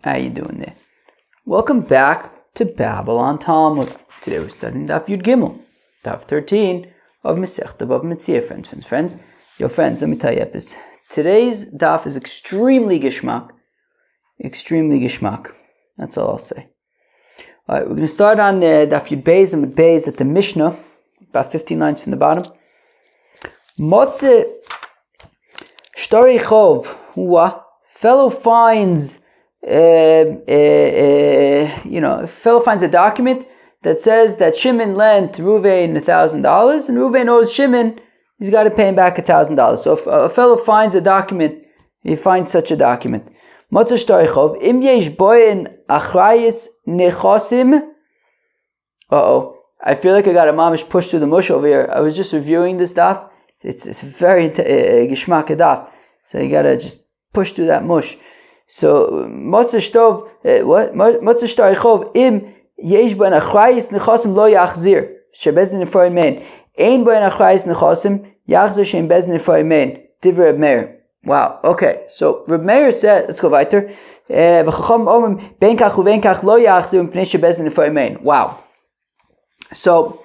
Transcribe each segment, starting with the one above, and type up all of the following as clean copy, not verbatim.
How you doing there? Welcome back to Babylon Talmud. Today we're studying Daf Yud Gimel, Daf 13 of Masechta BavaMetzia. Friends. Yo, friends, let me tell you this. Today's Daf is extremely gishmak. That's all I'll say. Alright, we're going to start on Daf Yud Beis and Beis at the Mishnah, about 15 lines from the bottom. Motze Shtori Chov, fellow finds fellow finds a document that says that Shimon lent Reuven $1,000, and Reuven owes Shimon, he's got to pay him back $1,000. So if a fellow finds a document, he finds such a document. Motze Shtori Chov, Im yesh boyen achrayis nechosim. I feel like I got a mamish push through the mush over here. I was just reviewing this daf. It's very gishmak daf. So you gotta just push through that mush. So Motze Shtov, Motze Shtori Chov, Im yesh boyen achrayis nechosim lo yachzir shebezin nefroy mein. Ein boyen achrayis nechosim yachzir shem bezin nefroy mein. Divrei Reb Meir. Wow. Okay. So Reb Meir said, let's go weiter. Wow. So,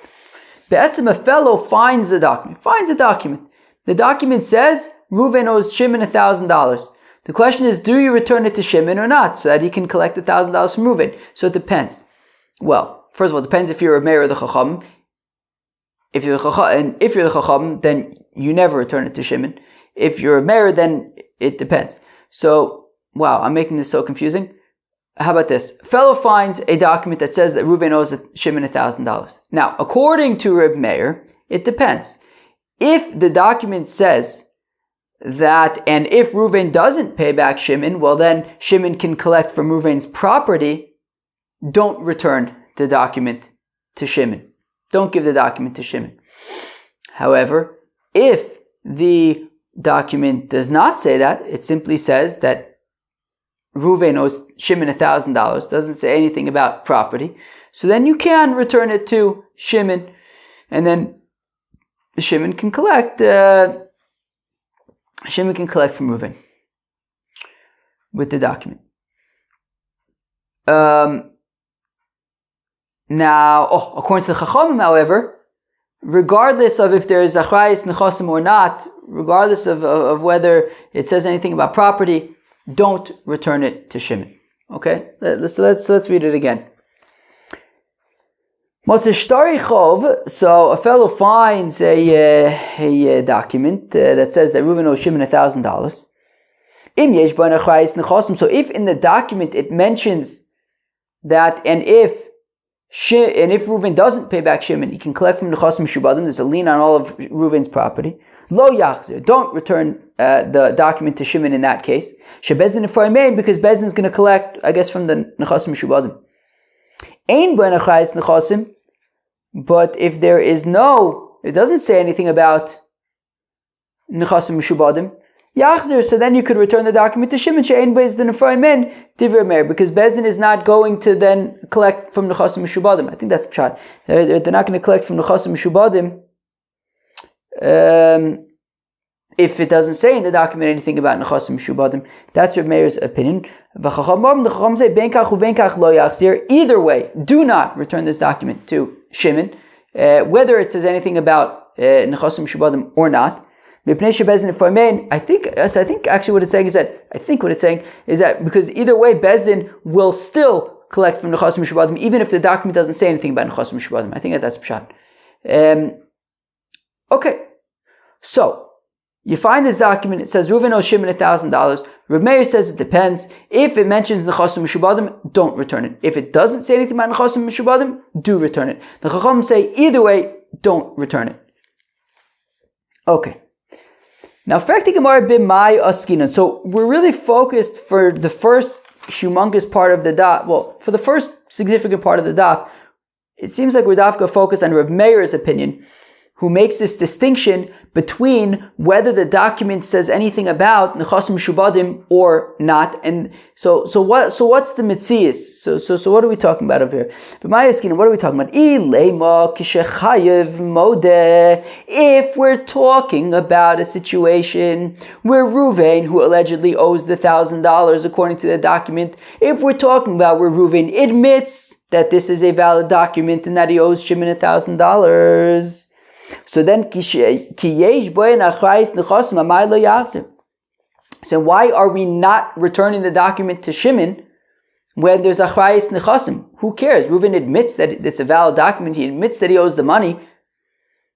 be'etzem a fellow finds a document. The document says Reuven owes Shimon $1,000. The question is, do you return it to Shimon or not, so that he can collect $1,000 from Reuven? So it depends. Well, first of all, it depends if you're a Meir or the Chacham. If you're the Chacham, then you never return it to Shimon. If you're a Meir, then it depends. So, wow, I'm making this so confusing. How about this? Fellow finds a document that says that Reuven owes Shimon $1,000. Now, according to Reb Meir, it depends. If the document says that, and if Reuven doesn't pay back Shimon, well then Shimon can collect from Reuven's property, don't return the document to Shimon. Don't give the document to Shimon. However, if the document does not say that, it simply says that Reuven owes Shimon $1,000, doesn't say anything about property, so then you can return it to Shimon, and then Shimon can collect from Reuven with the document. Now, according to the Chachamim, however, regardless of if there is achrayis nechosim or not, regardless of whether it says anything about property, don't return it to Shimon. Okay, let's read it again. Motze Shtori Chov. So a fellow finds a document that says that Reuven owes Shimon $1,000. Im yesh boyen achrayis nechosim. So if in the document it mentions that, and if Reuven doesn't pay back Shimon, he can collect from nechosim shubadim. There's a lien on all of Reuven's property. Lo yachzir. Don't return the document to Shimon in that case. Shebezin nefroy mein, because Bezin is going to collect, I guess, from the nechosim shubadim. Ein boyen achrayis nechosim. But if there is it doesn't say anything about nechosim shubadim, yachzir. So then you could return the document to Shimon. She'ein bezin nefroy mein divrei Meir, because Bezdin is not going to then collect from nechosim shubadim. I think that's pshat. They're not going to collect from nechosim shubadim. If it doesn't say in the document anything about nechosim shubadim. That's Reb Meir's opinion. The Chacham say benkach uvenkach lo yachzir. Either way, do not return this document to Shimon, whether it says anything about nechosim shubadim or not. I think actually what it's saying is that because either way Bezdin will still collect from nechosim shubadim, even if the document doesn't say anything about nechosim shubadim. I think that's pshat. Okay, so you find this document. It says Reuven owes Shimon $1,000. Reb Meir says it depends. If it mentions nechosim shubadim, don't return it. If it doesn't say anything about nechosim shubadim, do return it. The Chacham say either way, don't return it. Okay. Now, so we're really focused for the first humongous part of the daf. Well, for the first significant part of the daf, it seems like we're dafka focused on Reb Meir's opinion, who makes this distinction between whether the document says anything about nechasim mishubadim or not. And so what's the metzias? So what are we talking about over here? But my asking, what are we talking about? If we're talking about a situation where Ruvain, who allegedly owes the $1,000 according to the document, if we're talking about where Ruvain admits that this is a valid document and that he owes Shimon $1,000, so then, so why are we not returning the document to Shimon when there's achrayis nechasim? Who cares? Reuven admits that it's a valid document. He admits that he owes the money.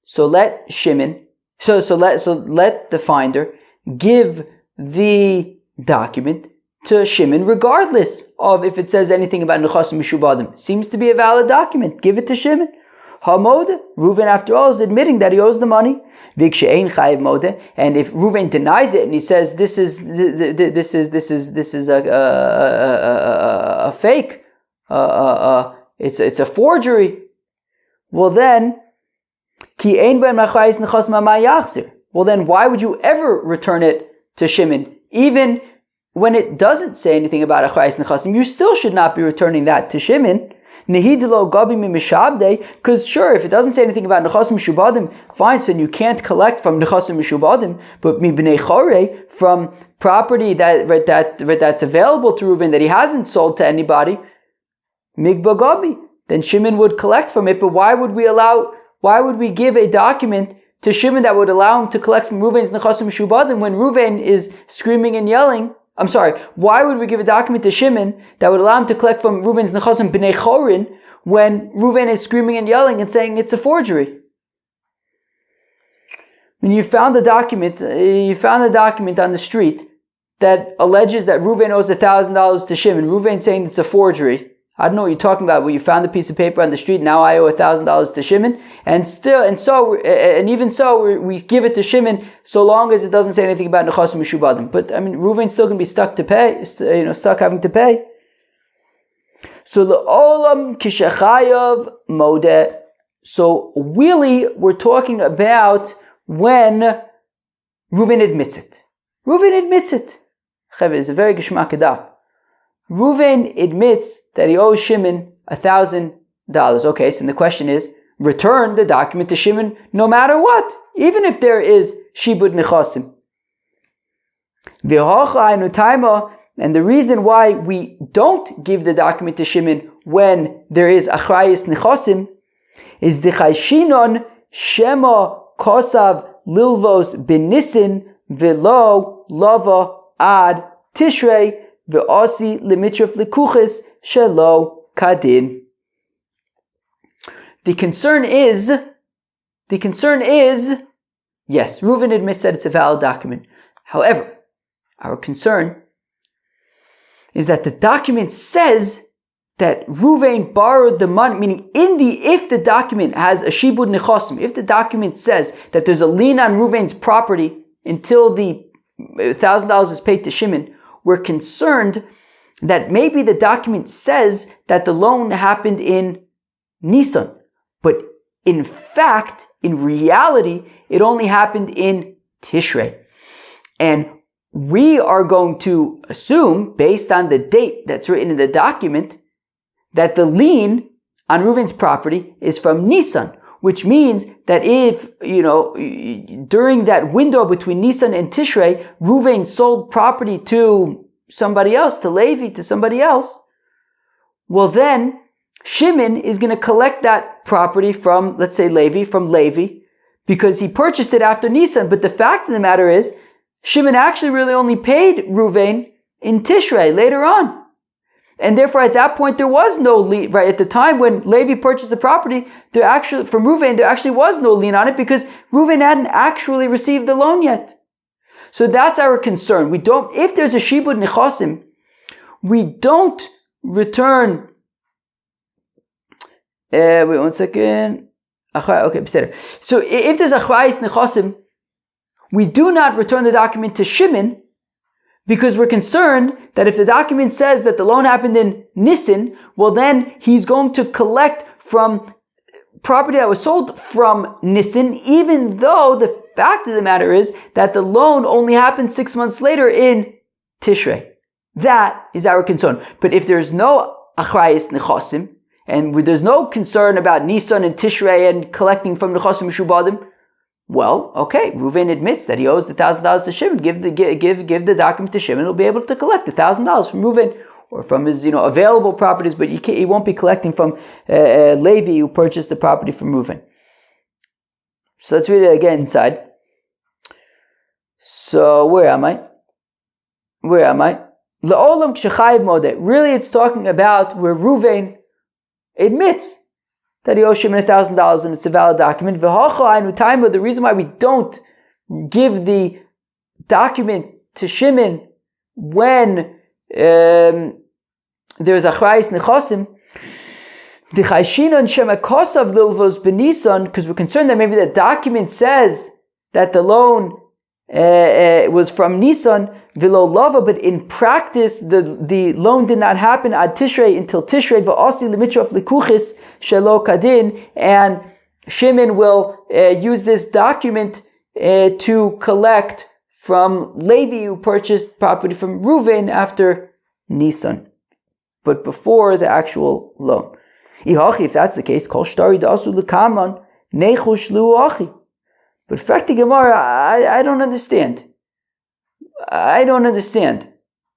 So let Shimon, so let the finder give the document to Shimon, regardless of if it says anything about nechasim mishubadim. Seems to be a valid document. Give it to Shimon. Hamod, Reuven, after all, is admitting that he owes the money. And if Reuven denies it and he says this is a fake, it's a forgery, well then, why would you ever return it to Shimon? Even when it doesn't say anything about achrayis nechasim, you still should not be returning that to Shimon. Because sure, if it doesn't say anything about nechasim mishubadim, fine, so you can't collect from nechasim mishubadim, but mibnei chore, from property that's available to Reuven that he hasn't sold to anybody, migba gabi, then Shimon would collect from it. But why would we give a document to Shimon that would allow him to collect from Reuven's nechasim mishubadim when Reuven is screaming and yelling? I'm sorry, why would we give a document to Shimon that would allow him to collect from Reuven's nechasim b'nei chorin when Reuven is screaming and yelling and saying it's a forgery? When you found a document on the street that alleges that Reuven owes $1,000 to Shimon. Reuven saying it's a forgery. I don't know what you're talking about, but you found a piece of paper on the street, now I owe $1,000 to Shimon, and even so, we give it to Shimon so long as it doesn't say anything about nechasim mishubadim. But I mean, Reuven's still going to be stuck having to pay. So the olam kishachayav modeh. So really, we're talking about when Reuven admits it. Reuven admits it. It's a very geshmak adab. Reuven admits that he owes Shimon $1,000. Okay, so the question is, return the document to Shimon no matter what, even if there is shibud nechasim. And the reason why we don't give the document to Shimon when there is achrayis nechasim is dichayshinon shema kosav lilvos benisin velo lava ad tishrei ve'osi limitrif likuchis shelo kadin. The concern is, yes, Reuven admits that it's a valid document. However, our concern is that the document says that Reuven borrowed the money, meaning if the document has a shibud nechasim, if the document says that there's a lien on Reuven's property until the $1,000 is paid to Shimon, we're concerned that maybe the document says that the loan happened in Nisan, but in fact, in reality, it only happened in Tishrei. And we are going to assume, based on the date that's written in the document, that the lien on Reuven's property is from Nisan, which means that if, during that window between Nisan and Tishrei, Reuven sold property to somebody else, to Levi, to somebody else, well then, Shimon is going to collect that property from, let's say from Levi, because he purchased it after Nisan. But the fact of the matter is, Shimon actually really only paid Reuven in Tishrei later on. And therefore at that point there was no lien, right? At the time when Levi purchased the property, from Reuven, there actually was no lien on it because Reuven hadn't actually received the loan yet. So that's our concern. If there's a shibud nechasim, we don't return. Wait 1 second. Okay, better. So if there's achrayis nechasim, we do not return the document to Shimon because we're concerned that if the document says that the loan happened in Nisan, well then he's going to collect from property that was sold from Nisan, even though the fact of the matter is that the loan only happened 6 months later in Tishrei. That is our concern. But if there's no achrayis nechosim, and there's no concern about Nisan and Tishrei and collecting from nechosim mishubadim, well, okay, Reuven admits that he owes the $1,000 to Shimon. Give the document to Shimon. He'll be able to collect the $1,000 from Reuven or from his available properties, but he won't be collecting from Levi, who purchased the property from Reuven. So let's read it again inside. So where am I? La'olam k'shechayiv modeh. Really, it's talking about where Reuven admits that he owes Shimon $1,000 and it's a valid document. The reason why we don't give the document to Shimon when there's achrayis nechosim, because we're concerned that maybe the document says that the loan was from Nisan, v'lo lava, but in practice the loan did not happen ad Tishrei until Tishrei, v'osi l'mitrof l'kuchis shelo kadin, and Shimon will use this document to collect from Levi, who purchased property from Reuven after Nisan, but before the actual loan. If that's the case, kol shtari da'asu l'kaman nechush lu'achi. But Frekti Gemara, I don't understand.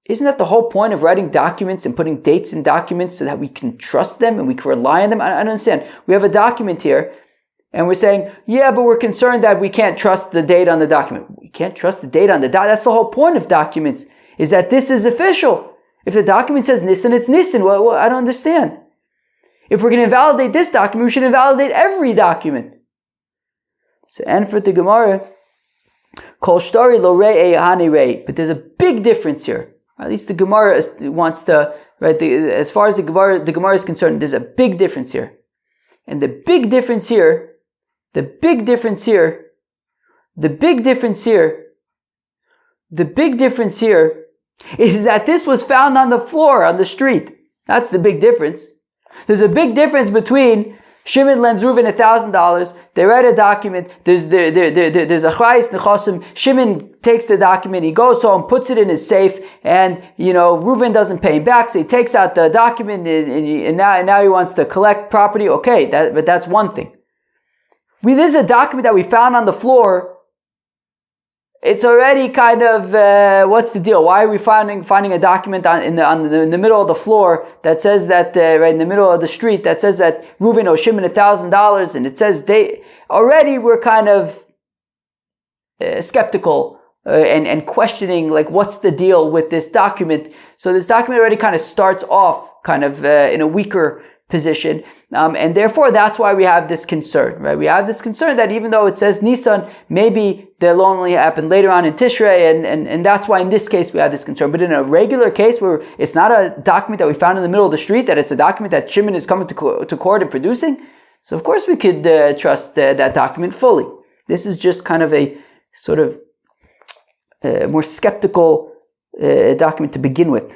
Isn't that the whole point of writing documents and putting dates in documents so that we can trust them and we can rely on them? I don't understand. We have a document here and we're saying, yeah, but we're concerned that we can't trust the date on the document. We can't trust the date on the document. That's the whole point of documents, is that this is official. If the document says Nisan, it's Nisan. Well, I don't understand. If we're going to invalidate this document, we should invalidate every document. So, and for the Gemara, Kol Shtari Lo Rei Hani Rei. But there's a big difference here. At least the Gemara wants to, right? As far as the Gemara is concerned, there's a big difference here. And the big difference here is that this was found on the floor, on the street. That's the big difference. There's a big difference between Shimon lends Reuven $1,000. They write a document. There's achrayis nechosim. Shimon takes the document. He goes home, puts it in his safe, and Reuven doesn't pay him back. So he takes out the document, and now he wants to collect property. Okay, but that's one thing. This is a document that we found on the floor. It's already kind of what's the deal? Why are we finding a document in the middle of the floor that says that right in the middle of the street that says that Reuven owes Shimon $1,000, and it says already we're kind of skeptical and questioning, like, what's the deal with this document? So this document already kind of starts off kind of in a weaker position. And therefore, that's why we have this concern, right? We have this concern that even though it says Nisan, maybe the loan only happened later on in Tishrei, and that's why in this case we have this concern. But in a regular case where it's not a document that we found in the middle of the street, that it's a document that Shimon is coming to court and producing, so of course we could trust that document fully. This is just kind of a sort of more skeptical document to begin with.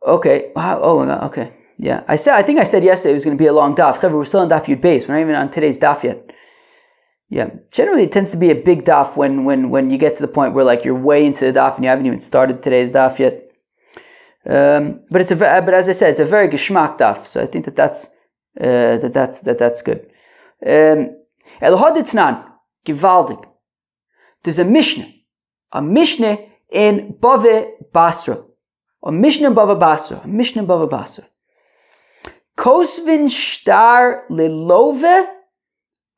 Okay. Wow. Oh, okay. Yeah, I think I said yesterday it was going to be a long daf. We're still on daf Yud Beis. We're not even on today's daf yet. Yeah, generally it tends to be a big daf when you get to the point where, like, you're way into the daf and you haven't even started today's daf yet. But as I said, it's a very geschmack daf. So I think that's good. El Hoditnan Givaldig. There's a Mishnah in Bava Basra. A Mishnah in Bava Basra. Kosvin shtar lelove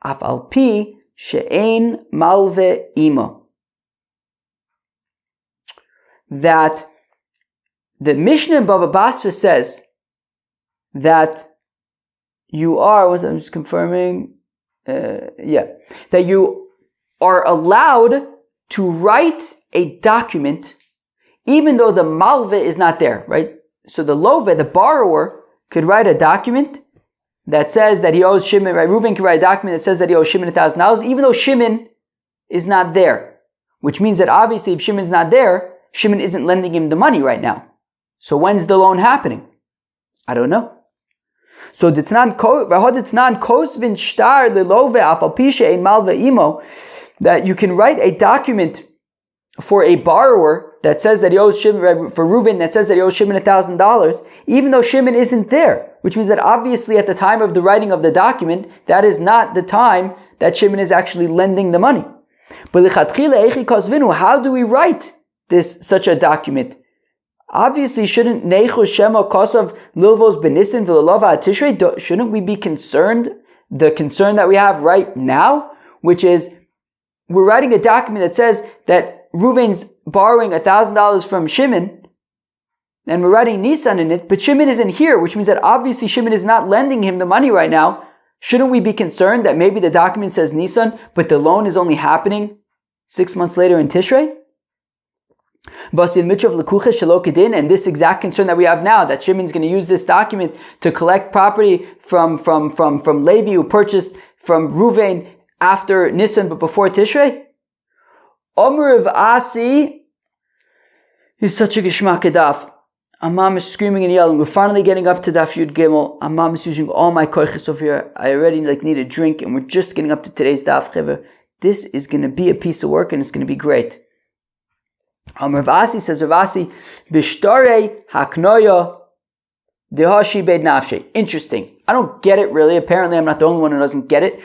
af al pi she'ein malve imo. That the Mishnah in Bava Basra says that you are, I'm just confirming, that you are allowed to write a document even though the malve is not there, right? So the love, the borrower, could write a document that says that he owes Shimon, right? Reuven could write a document that says that he owes Shimon $1,000, even though Shimon is not there. Which means that obviously if Shimon's not there, Shimon isn't lending him the money right now. So when's the loan happening? I don't know. So that you can write a document for a borrower that says that he owes Shimon, for Reuven, that says that he owes Shimon $1,000, even though Shimon isn't there, which means that obviously at the time of the writing of the document, that is not the time that Shimon is actually lending the money. But how do we write such a document? Obviously, shouldn't Neichu Shema Kosav Lilvos Benisin Vilalova Tishrei? Shouldn't we be concerned? The concern that we have right now, which is we're writing a document that says that Reuven's borrowing $1,000 from Shimon, and we're writing Nisan in it, but Shimon isn't here, which means that obviously Shimon is not lending him the money right now. Shouldn't we be concerned that maybe the document says Nisan, but the loan is only happening 6 months later in Tishrei? And this exact concern that we have now, that Shimon's going to use this document to collect property from Levi, who purchased from Reuven after Nisan but before Tishrei. Omer of Asi is such a geshmak daf. Amam is screaming and yelling. We're finally getting up to Daf Yud Gimel. Amam is using all my koiches over here. I already need a drink, and we're just getting up to today's Daf Chiver. This is going to be a piece of work, and it's going to be great. Rav Asi says, Rav Asi, Bishtare Haknoya Dehashi Beid Nafshe. Interesting. I don't get it really. Apparently, I'm not the only one who doesn't get it.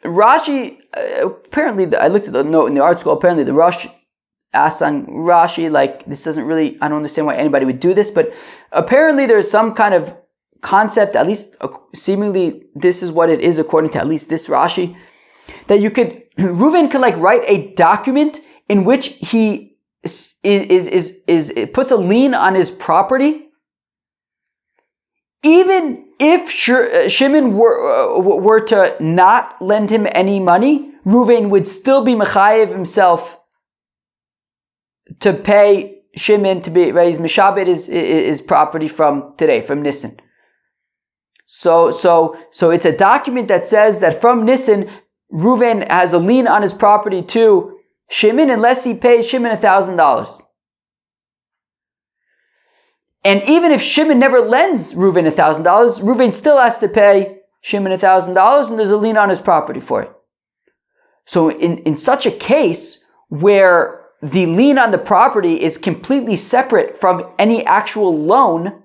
Rashi, apparently, I looked at the note in the art school. Apparently, the Rashi asked on Rashi, this doesn't really, I don't understand why anybody would do this, but apparently there's some kind of concept, at least seemingly this is what it is according to at least this Rashi, that Reuven could write a document in which he puts a lien on his property, even if Shimon were to not lend him any money, Reuven would still be mechayev himself to pay Shimon to be raised mishabed his property from Nisan. So it's a document that says that from Nisan, Reuven has a lien on his property to Shimon unless he pays Shimon $1,000. And even if Shimon never lends Reuven $1,000, Reuven still has to pay Shimon $1,000, and there's a lien on his property for it. So in such a case where the lien on the property is completely separate from any actual loan,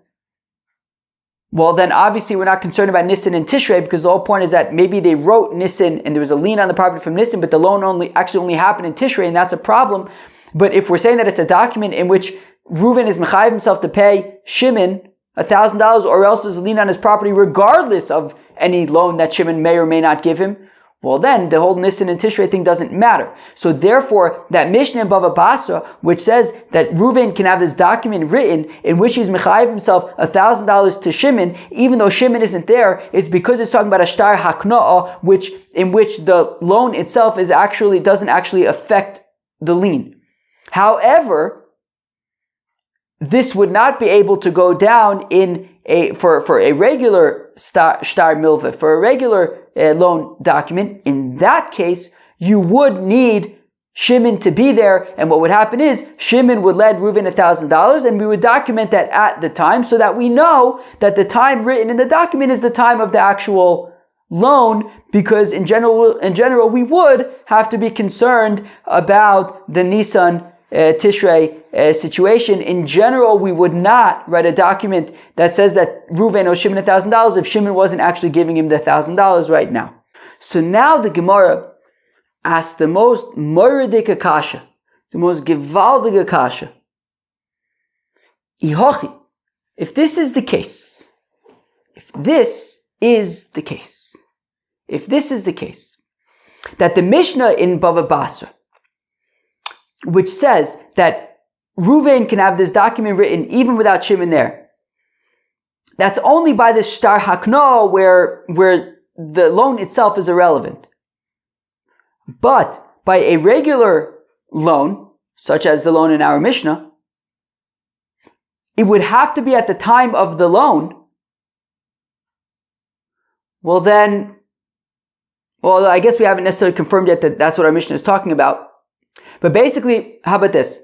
well then obviously we're not concerned about Nisan and Tishrei, because the whole point is that maybe they wrote Nisan and there was a lien on the property from Nisan, but the loan only happened in Tishrei, and that's a problem. But if we're saying that it's a document in which Reuven is mechayev himself to pay Shimon $1,000, or else there's a lien on his property regardless of any loan that Shimon may or may not give him, well then the whole Nisan and Tishrei thing doesn't matter. So therefore, that Mishnah in Bava Basra, which says that Reuven can have this document written in which he's mechayev himself $1,000 to Shimon, even though Shimon isn't there, it's because it's talking about a shtar haknoah, in which the loan itself doesn't actually affect the lien. However, this would not be able to go down for a regular shtar milva, for a regular loan document. In that case, you would need Shimon to be there, and what would happen is Shimon would lend Reuven $1,000, and we would document that at the time so that we know that the time written in the document is the time of the actual loan, because in general we would have to be concerned about the Nisan Tishrei situation. In general, we would not write a document that says that Reuven owes Shimon $1,000 if Shimon wasn't actually giving him the $1,000 right now. So now the Gemara asks the most moridika kasha, the most gewaldige kasha. Ihochi, if this is the case, that the Mishnah in Bava Basra, which says that Reuven can have this document written even without Shimon there, that's only by the shtar hakno where the loan itself is irrelevant. But by a regular loan, such as the loan in our Mishnah, it would have to be at the time of the loan. Well, I guess we haven't necessarily confirmed yet that that's what our Mishnah is talking about. But basically, how about this?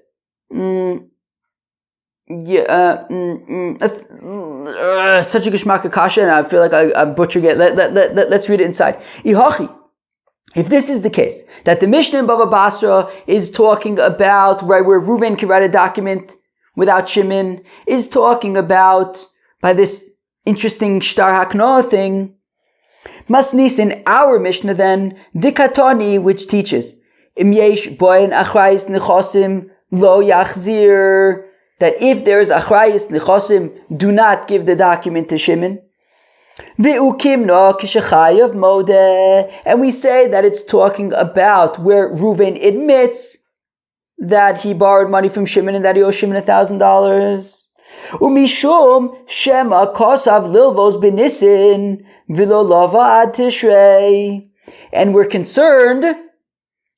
such a geschmack kasha, and I feel like I'm butchering it. Let's read it inside. If this is the case, that the Mishnah in Bava Basra is talking about, right, where Reuven can write a document without Shimon, is talking about, by this interesting shtar haknoah thing, Masnis in our Mishnah then, Dikatoni, which teaches, Im yesh boyen achrayis nechosim lo yachzir, that if there is achrayis nechosim, do not give the document to Shimon. Ve'ukimno kishachayav modeh, and we say that it's talking about where Reuven admits that he borrowed money from Shimon and that he owes Shimon $1,000. Umishum shema kosav lilvos benisin v'lo lava ad tishrei, and we're concerned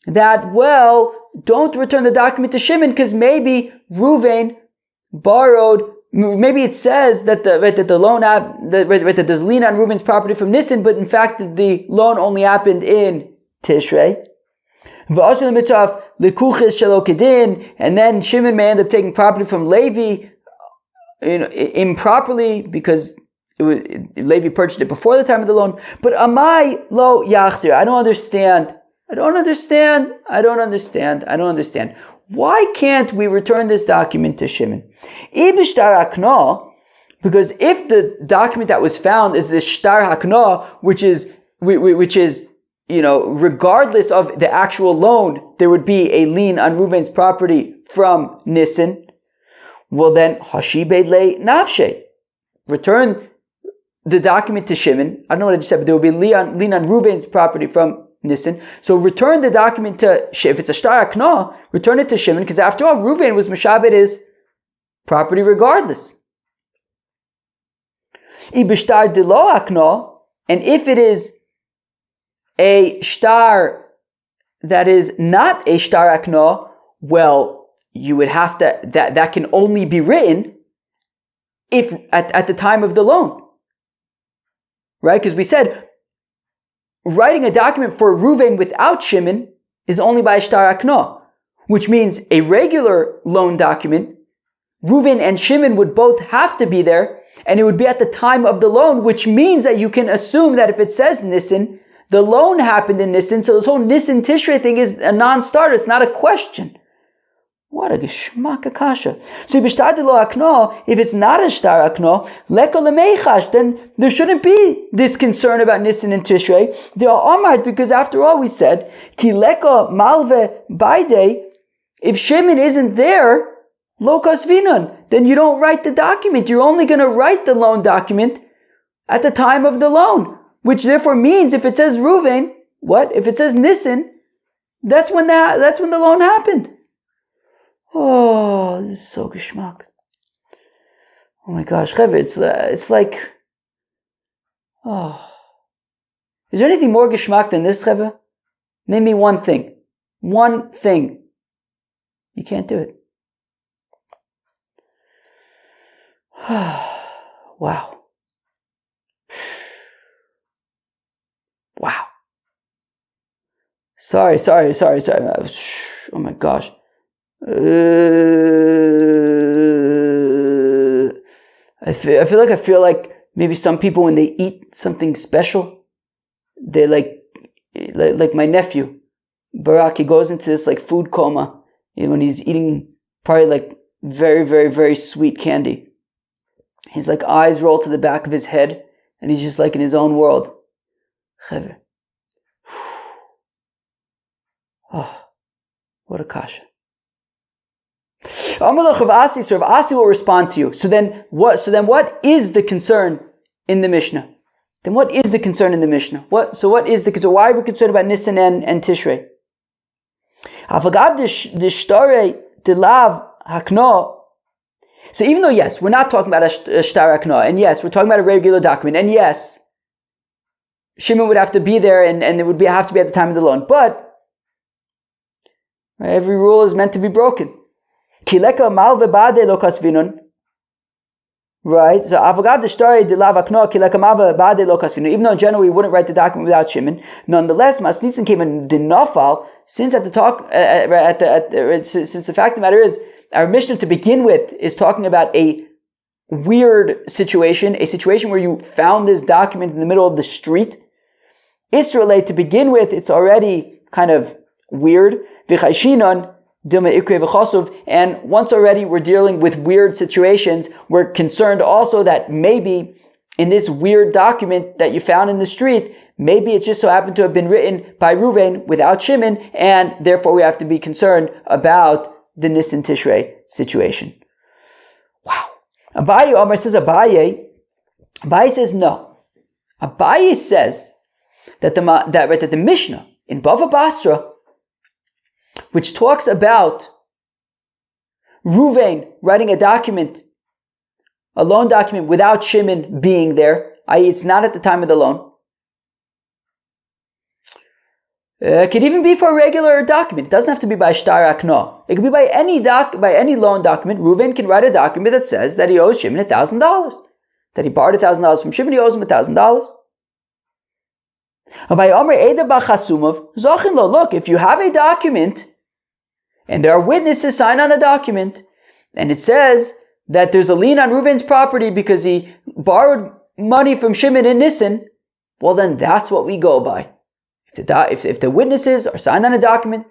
that, well, don't return the document to Shimon because maybe Reuven borrowed. Maybe it says that the loan that there's lien on Reuven's property from Nisan, but in fact the loan only happened in Tishrei. And then Shimon may end up taking property from Levi, improperly because Levi purchased it before the time of the loan. But Amai lo yachzir, I don't understand. Why can't we return this document to Shimon? Because if the document that was found is the shtar haknoah, which is regardless of the actual loan, there would be a lien on Reuven's property from Nisan. Well then, hashibed le nafshe, return the document to Shimon. I don't know what I just said, but there will be lien on Reuven's property from Nisan. So return the document to, if it's a shtar haknoah, return it to Shimon, because after all, Reuven was meshabed his property regardless. Ibishtar de lo haknoah, and if it is a shtar that is not a shtar haknoah, well, you would have to, that can only be written if at the time of the loan. Right? Because we said writing a document for Reuven without Shimon is only by shtar haknoah, which means a regular loan document, Reuven and Shimon would both have to be there, and it would be at the time of the loan, which means that you can assume that if it says Nisan, the loan happened in Nisan, so this whole Nisan Tishrei thing is a non-starter, it's not a question. What a geschmack akasha. So if it's not a shtar haknoah, leko lemeichash, then there shouldn't be this concern about Nisan and Tishrei. They are omad, because after all we said, ki leko malve baide, if Shimon isn't there, lo kasvinon, then you don't write the document. You're only going to write the loan document at the time of the loan, which therefore means if it says Reuven, what? If it says Nisan, that's when the loan happened. Oh, this is so geschmack. Oh my gosh, Chevy, it's like, oh. Is there anything more geschmack than this, Chevy? Name me one thing. One thing. You can't do it. Wow. Wow. Sorry. Oh my gosh. I feel like maybe some people, when they eat something special, they like my nephew Barak, he goes into this like food coma when he's eating probably like very, very, very sweet candy. His like eyes roll to the back of his head and he's just like in his own world. Oh, what a kasha. Amalach of Asi, so Asi will respond to you. So then what is the concern in the Mishnah? Then what is the concern in the Mishnah? Why are we concerned about Nisan and Tishrei? So even though, yes, we're not talking about a shtar haknoah, and yes, we're talking about a regular document, and yes, Shimon would have to be there, and it would have to be at the time of the loan, but every rule is meant to be broken. Right? So even though in general we wouldn't write the document without Shimon, nonetheless, Masnisin came in the nafal, since the fact of the matter is our Mishnah to begin with is talking about a weird situation, a situation where you found this document in the middle of the street. Israelite, to begin with, it's already kind of weird. And once already we're dealing with weird situations, we're concerned also that maybe in this weird document that you found in the street, maybe it just so happened to have been written by Reuven without Shimon, and therefore we have to be concerned about the Nisan Tishrei situation. Wow. Abaye Omar says, Abaye says no. Abaye says that the Mishnah in Bava Basra, which talks about Reuven writing a loan document without Shimon being there, i.e. it's not at the time of the loan. It could even be for a regular document. It doesn't have to be by Shtar Akno. It could be by any loan document. Reuven can write a document that says that he owes Shimon $1,000. That he borrowed $1,000 from Shimon, he owes him $1,000. Look, if you have a document and there are witnesses signed on the document, and it says that there's a lien on Reuven's property because he borrowed money from Shimon in Nisan, well then that's what we go by. If the witnesses are signed on a document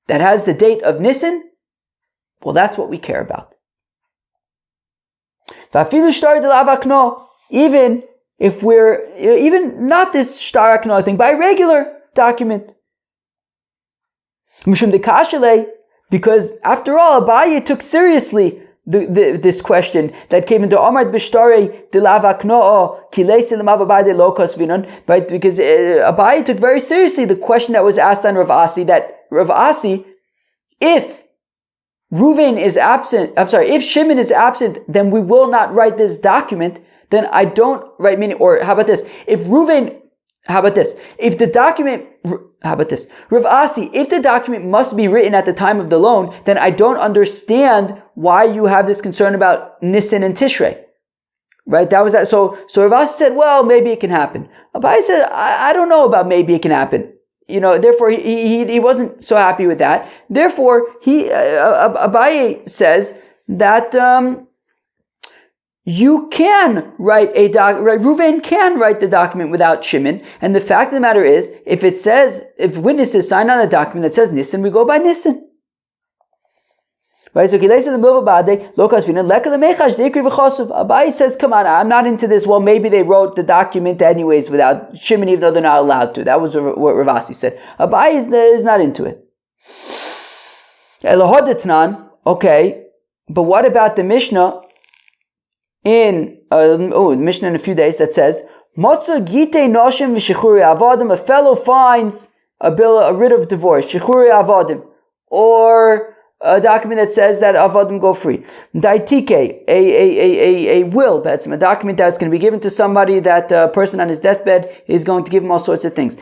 that has the date of Nisan, well that's what we care about. Even if we're, even not this Shtar Akno thing, by a regular document. Because after all, Abaye took seriously this question that came into Omar B'Shtare Dilav Akno Kilesi L'Mav Abade Lo Kosvinon, right? Because Abaye took very seriously the question that was asked on Rav Asi, that Rav Asi, if Reuven is absent, if Shimon is absent, then we will not write this document. Then I don't write meaning. Or how about this? If the document, Rav Asi, if the document must be written at the time of the loan, then I don't understand why you have this concern about Nisan and Tishrei. Right? That was that. So Rav Asi said, well, maybe it can happen. Abaye said, I don't know about maybe it can happen. Therefore he wasn't so happy with that. Therefore, Abaye says that you can write Reuven can write the document without Shimon, and the fact of the matter is, if witnesses sign on a document that says Nisan, we go by Nisan. Right? So Abaye says, come on, I'm not into this. Well, maybe they wrote the document anyways without Shimon, even though they're not allowed to. That was what Rav Asi said. Abaye is not into it. Okay, but what about the Mishnah? The Mishnah in a few days that says, a fellow finds a writ of divorce, Shechuri Avadim, or a document that says that Avadim go free. Daitike, a will, that's a document that's going to be given to somebody, that person on his deathbed is going to give him all sorts of things.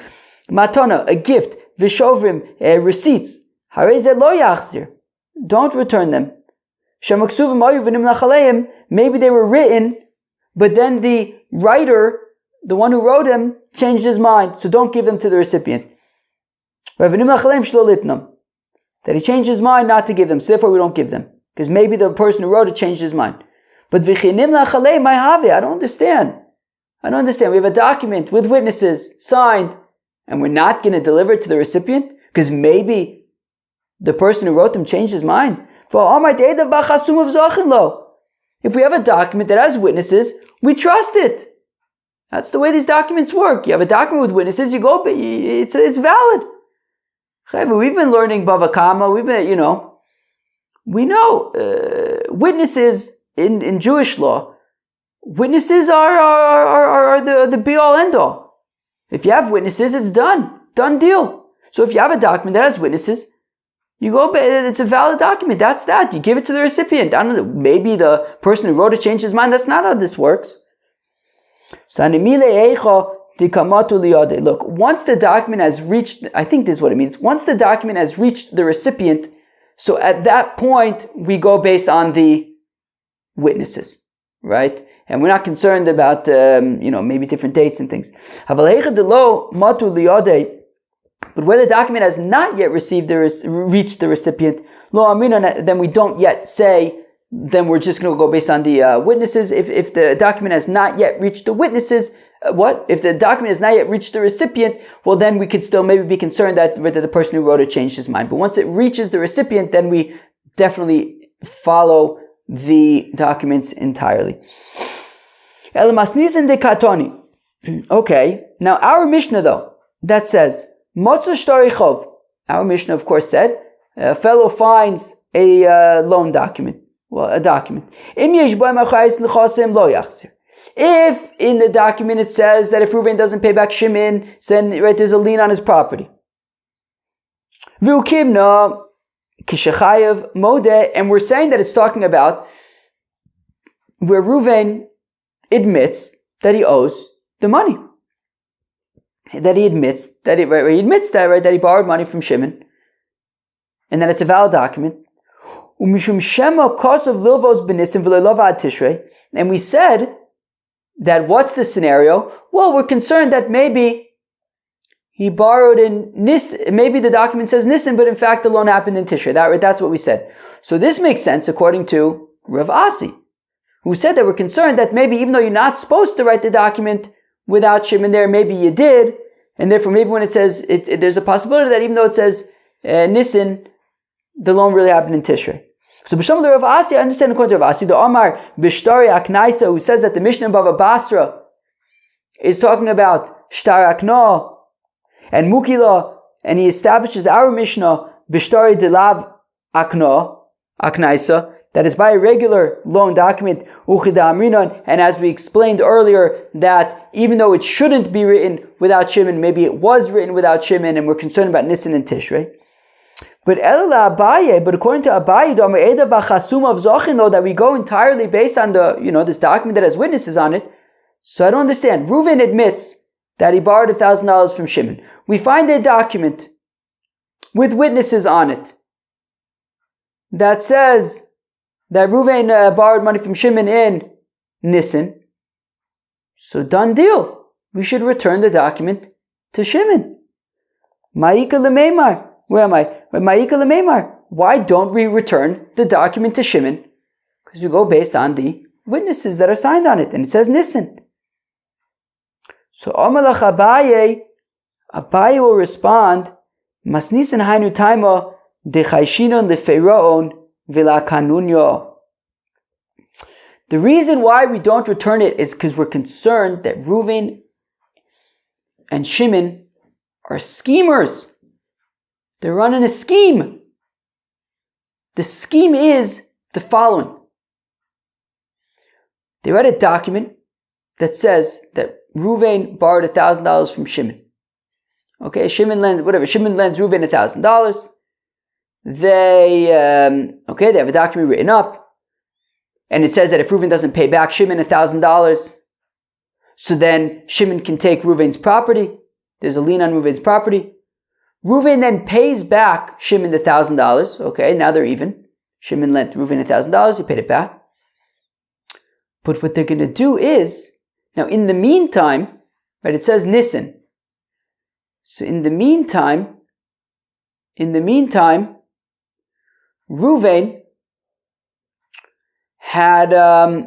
Matana, a gift, Vishovrim, receipts, Hareze lo yachzir, don't return them. Maybe they were written, but then the writer, the one who wrote them, changed his mind, so don't give them to the recipient. That he changed his mind not to give them, so therefore we don't give them. Because maybe the person who wrote it changed his mind. But I don't understand. We have a document with witnesses, signed, and we're not going to deliver it to the recipient? Because maybe the person who wrote them changed his mind. If we have a document that has witnesses, we trust it. That's the way these documents work. You have a document with witnesses, you go, it's valid. We've been learning Bava Kama, we know witnesses in Jewish law, witnesses are the be all end all. If you have witnesses, it's done deal. So if you have a document that has witnesses, you go, it's a valid document. That's that. You give it to the recipient. I don't know. Maybe the person who wrote it changed his mind. That's not how this works. Look, once the document has reached, I think this is what it means. Once the document has reached the recipient, so at that point, we go based on the witnesses, right? And we're not concerned about, maybe different dates and things. But where the document has not yet reached the recipient, lo amrina, then we don't yet say, then we're just going to go based on the witnesses. If the document has not yet reached the witnesses, If the document has not yet reached the recipient, well then we could still maybe be concerned that the person who wrote it changed his mind. But once it reaches the recipient, then we definitely follow the documents entirely. Okay, now our Mishnah though, that says, our Mishnah of course said, a fellow finds a loan document. Well, a document. If in the document it says that if Reuven doesn't pay back Shimon, then there's a lien on his property. And we're saying that it's talking about where Reuven admits that he owes the money. That he admits that he borrowed money from Shimon, and that it's a valid document. And we said that what's the scenario? Well, we're concerned that maybe he borrowed in Nisan, maybe the document says Nisan, but in fact the loan happened in Tishrei. That's what we said. So this makes sense according to Rav Asi, who said that we're concerned that maybe even though you're not supposed to write the document without Shimon there, maybe you did, and therefore maybe when it says, there's a possibility that even though it says Nisan, the loan really happened in Tishrei. So B'Shem Rav Asi, I understand according to Rav Asi, the Omar B'Shtari Aknaisa, who says that the Mishnah in Bava Basra is talking about Shtar Akno and Mukila, and he establishes our Mishnah B'Shtari Dilav Akno, Aknaisa, that is by a regular loan document, Uchida Amrinon, and as we explained earlier, that even though it shouldn't be written without Shimon, maybe it was written without Shimon, and we're concerned about Nisan and Tishrei. But according to Abaye, that we go entirely based on this document that has witnesses on it. So I don't understand. Reuven admits that he borrowed $1,000 from Shimon. We find a document with witnesses on it that says that Reuven borrowed money from Shimon in Nisan. So done deal. We should return the document to Shimon. Ma'ika lemeimar. Where am I? Why don't we return the document to Shimon? Because we go based on the witnesses that are signed on it, and it says Nisan. So Amalach Abaye will respond, Mas Nisan hainu taima dechayshinon lefeiraon vilakanunyo. The reason why we don't return it is because we're concerned that Reuven and Shimon are schemers. They're running a scheme. The scheme is the following. They read a document that says that Reuven borrowed $1,000 from Shimon. Okay, Shimon lends Reuven $1,000. They have a document written up, and it says that if Reuven doesn't pay back Shimon $1,000, so then Shimon can take Reuven's property. There's a lien on Reuven's property. Reuven then pays back Shimon the $1,000. Okay, now they're even. Shimon lent Reuven $1,000, he paid it back. But what they're going to do is, now in the meantime, right, it says Nisan. So in the meantime, Reuven had, I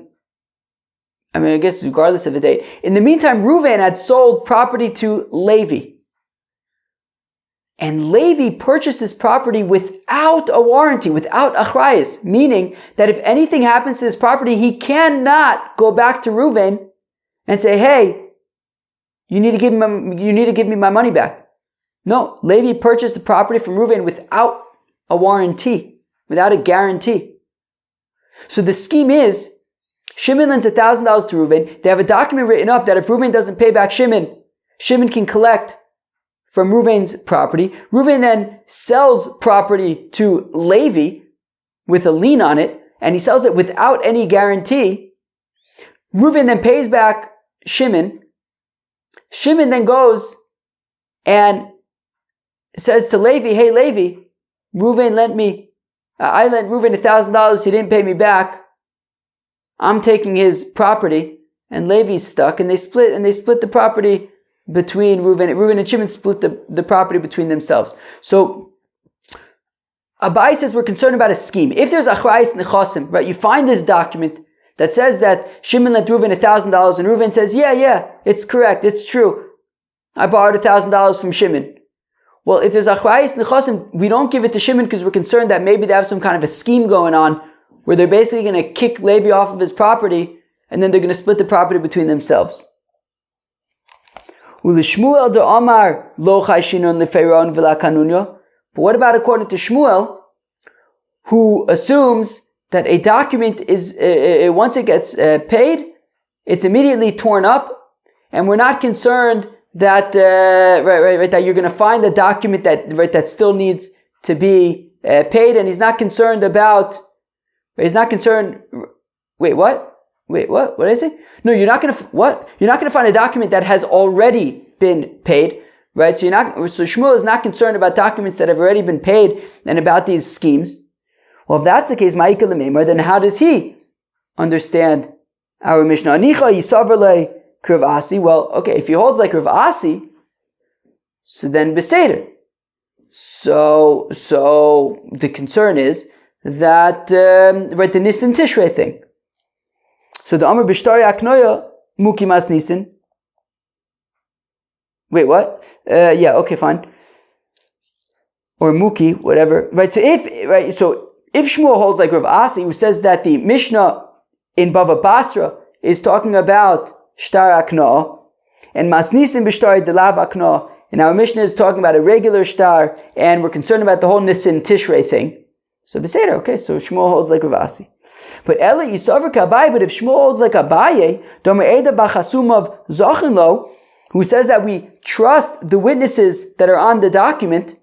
guess regardless of the date, in the meantime, Reuven had sold property to Levi. And Levi purchased this property without a warranty, without achrayus, meaning that if anything happens to this property, he cannot go back to Reuven and say, hey, you need to give me my money back. No, Levi purchased the property from Reuven without a warranty, without a guarantee. So the scheme is, Shimon lends $1,000 to Reuven. They have a document written up that if Reuven doesn't pay back Shimon, Shimon can collect from Reuven's property. Reuven then sells property to Levi with a lien on it, and he sells it without any guarantee. Reuven then pays back Shimon. Shimon then goes and says to Levi, hey Levi, I lent Reuven $1,000, he didn't pay me back. I'm taking his property, and Levi's stuck, and they split the property between Reuven and Shimon split the property between themselves. So Abai says we're concerned about a scheme. If there's achrayis nechasim, right, you find this document that says that Shimon lent Reuven $1,000, and Reuven says, yeah, it's correct, it's true. I borrowed $1,000 from Shimon. Well, if there's achrayis nechasim, we don't give it to Shimon because we're concerned that maybe they have some kind of a scheme going on where they're basically going to kick Levi off of his property and then they're going to split the property between themselves. But what about according to Shmuel, who assumes that a document is, once it gets paid, it's immediately torn up, and we're not concerned that that you're going to find a document that still needs to be paid, and he's not concerned about. He's not concerned. Wait, what? What did I say? No, you're not going to what? You're not going to find a document that has already been paid, right? So Shmuel is not concerned about documents that have already been paid and about these schemes. Well, if that's the case, Ma'ika l'meimar, then how does he understand our Mishnah? Anicha yisaver Rav Asi. Well, okay, if he holds like Rav Asi, so then beseder. So the concern is that right, the Nisan Tishrei thing. So the Amr B'Shtari Aknoya Muki Mas Nisan. Wait, what? Yeah, okay, fine. Or Muki, whatever. Right. So if Shmuel holds like Rav Asi, who says that the Mishnah in Bava Basra is talking about Shtar Akna, and Mas Nisan B'Shtari Delav Akna, and our Mishnah is talking about a regular Shtar, and we're concerned about the whole Nisan Tishrei thing. So Beseder, okay, so Shmuel holds like Rav Asi. But Eli Yisavar Kabai, but if Shmuel holds like Abaye, Domer Eda Bachasumav Zachinlo, who says that we trust the witnesses that are on the document,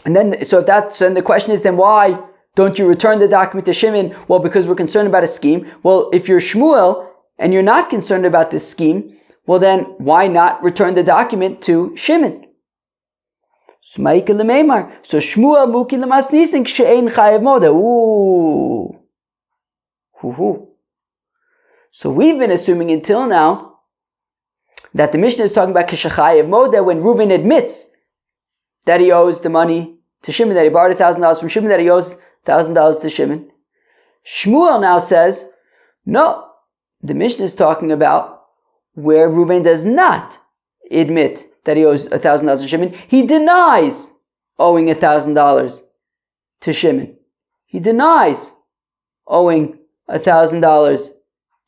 and then then the question is, then why don't you return the document to Shimon? Well, because we're concerned about a scheme. Well, if you're Shmuel and you're not concerned about this scheme, well then why not return the document to Shimon? So Shmuel Muki Lemas Nisan Kshe'ein Chayev Moda. So we've been assuming until now that the Mishnah is talking about Kishachayev Moda when Reuven admits that he owes the money to Shimon, that he borrowed $1,000 from Shimon, that he owes $1,000 to Shimon. Shmuel now says, no, the Mishnah is talking about where Reuven does not admit that he owes $1,000 to Shimon. He denies owing $1,000 to Shimon. He denies owing $1,000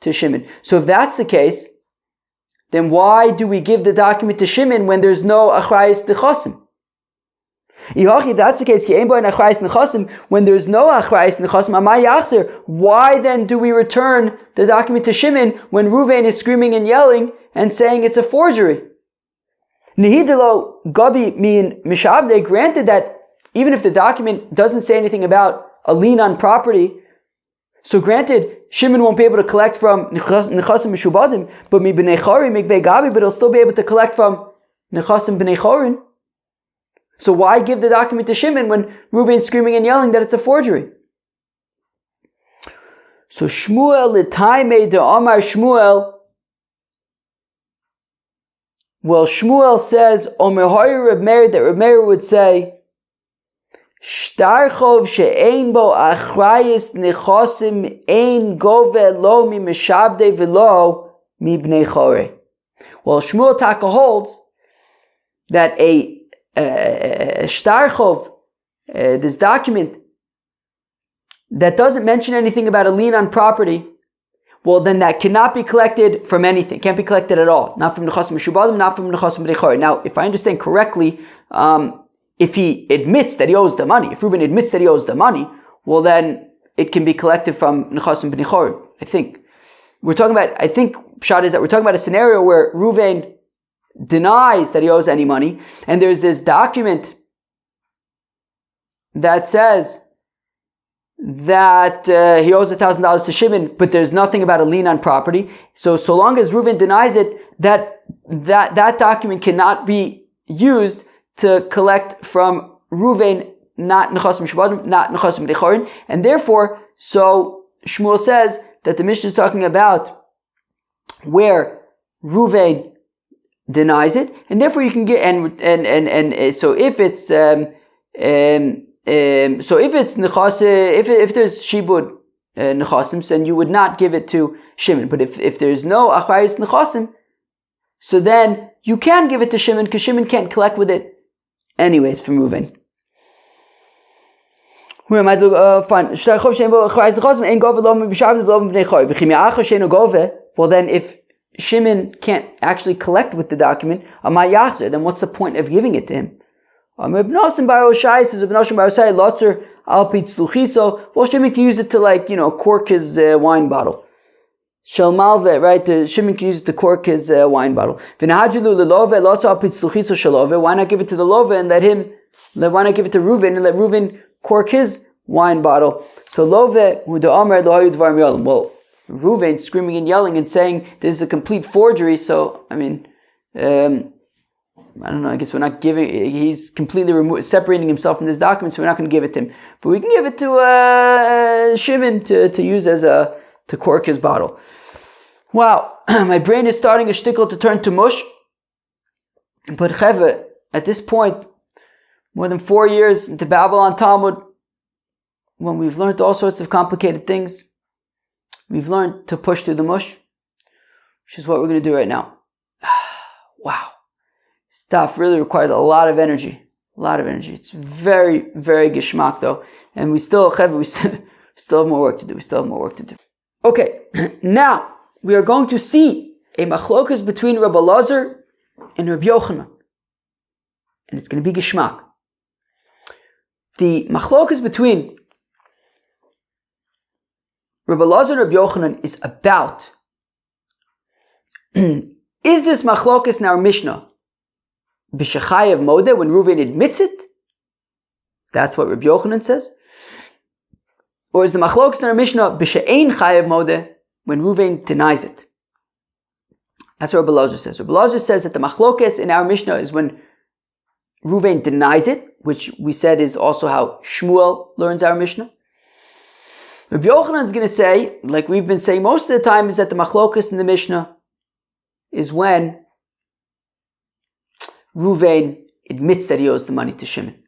to Shimon. So if that's the case, then why do we give the document to Shimon when there's no achrayis nechasim? If that's the case, when there's no achrayis nechasim, why then do we return the document to Shimon when Reuven is screaming and yelling and saying it's a forgery? Nihidelo gabi min mishabde, granted that even if the document doesn't say anything about a lien on property, so granted, Shimon won't be able to collect from Nechasim Mishubadim, but mi b'nei chorin mikbei gabi, but he'll still be able to collect from Nechasim b'nei chorin. So why give the document to Shimon when Reuven's screaming and yelling that it's a forgery? So Shmuel l'taimei de Amar Shmuel. Well, Shmuel says Omer Hoyer Reb Meir, that Reb Meir would say Shtar chov she'ein bo achrayis nechasim ein gove lo mi meshabde velo mi bnei chore. Well, Shmuel Taka holds that a shtar chov, this document that doesn't mention anything about a lien on property, well then that cannot be collected from anything, can't be collected at all, not from nechasim meshubadim, not from nechasim bnei chore. Now, if I understand correctly, if he admits that he owes the money, if Reuven admits that he owes the money, well then it can be collected from Nechasim b'nei chorin. I think Pshat is that we're talking about a scenario where Reuven denies that he owes any money, and there's this document that says that he owes $1,000 to Shimon, but there's nothing about a lien on property. So long as Reuven denies it, that document cannot be used to collect from Reuven, not Nechasim Shubadim, not Nechasim b'nei chorin, and therefore, so Shmuel says that the Mishnah is talking about where Reuven denies it, and therefore you can get and so if it's so if it's nechase, if there's shibud nechasim, then you would not give it to Shimon. But if there's no achrayus nechasim, so then you can give it to Shimon because Shimon can't collect with it anyways from Reuven. Well then, if Shimon can't actually collect with the document, then what's the point of giving it to him? Well, Shimon can use it to cork his wine bottle. Shel malve, right? Shimon can use it to cork his wine bottle. Why not give it to the love and why not give it to Reuven and let Reuven cork his wine bottle? So love, well, Reuven screaming and yelling and saying this is a complete forgery. So I mean, I don't know. I guess we're not giving. He's completely separating himself from this document, so we're not going to give it to him. But we can give it to Shimon to use as to cork his bottle. Wow, my brain is starting a shtickle to turn to mush. But Cheve, at this point, more than 4 years into Babylon Talmud, when we've learned all sorts of complicated things, we've learned to push through the mush, which is what we're going to do right now. Wow. Stuff really requires a lot of energy. A lot of energy. It's very, very geschmack though. And we still have more work to do. Okay, now we are going to see a machlokas between Rabbi Elazar and Rabbi Yochanan. And it's going to be geschmack. The machlokas between Rabbi Elazar and Rabbi Yochanan is about, is this machlokas in our Mishnah b'shechayev modeh, when Reuven admits it? That's what Rabbi Yochanan says. Or is the machlokas in our Mishnah b'she'ein chayev modeh, when Reuven denies it? That's what Rabbi Elazar says. Rabbi Elazar says that the machlokas in our Mishnah is when Reuven denies it, which we said is also how Shmuel learns our Mishnah. Rabbi Yochanan is going to say, like we've been saying most of the time, is that the machlokas in the Mishnah is when Reuven admits that he owes the money to Shimon.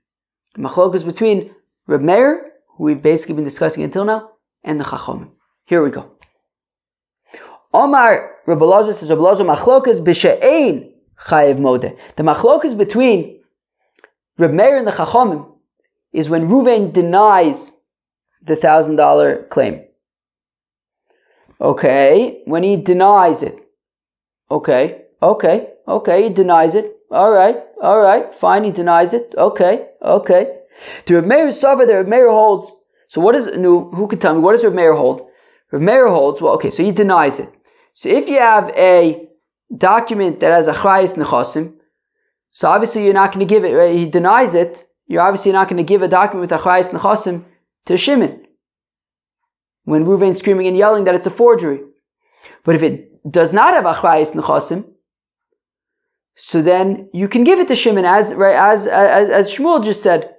The machlokas between Reb Meir, who we've basically been discussing until now, and the Chachomim. Here we go. Omar Rabbi Elazar says, Rabbi Elazar machlokas b'she'ein chayev modeh. The machlokas between Reb Meir and the Chachomim is when Reuven denies the $1,000 claim. Okay, when he denies it. Okay, he denies it. All right, fine, he denies it. Okay. To Reb Meir Sava, that Reb Meir holds. So what is who can tell me, what does Reb Meir hold? Reb Meir holds, well, okay, so he denies it. So if you have a document that has achrayus nechasim, so obviously you're not going to give it, right? He denies it, you're obviously not going to give a document with achrayus nechasim to Shimon when Reuven's screaming and yelling that it's a forgery. But if it does not have achrayus nechasim, so then you can give it to Shimon, as Shmuel just said,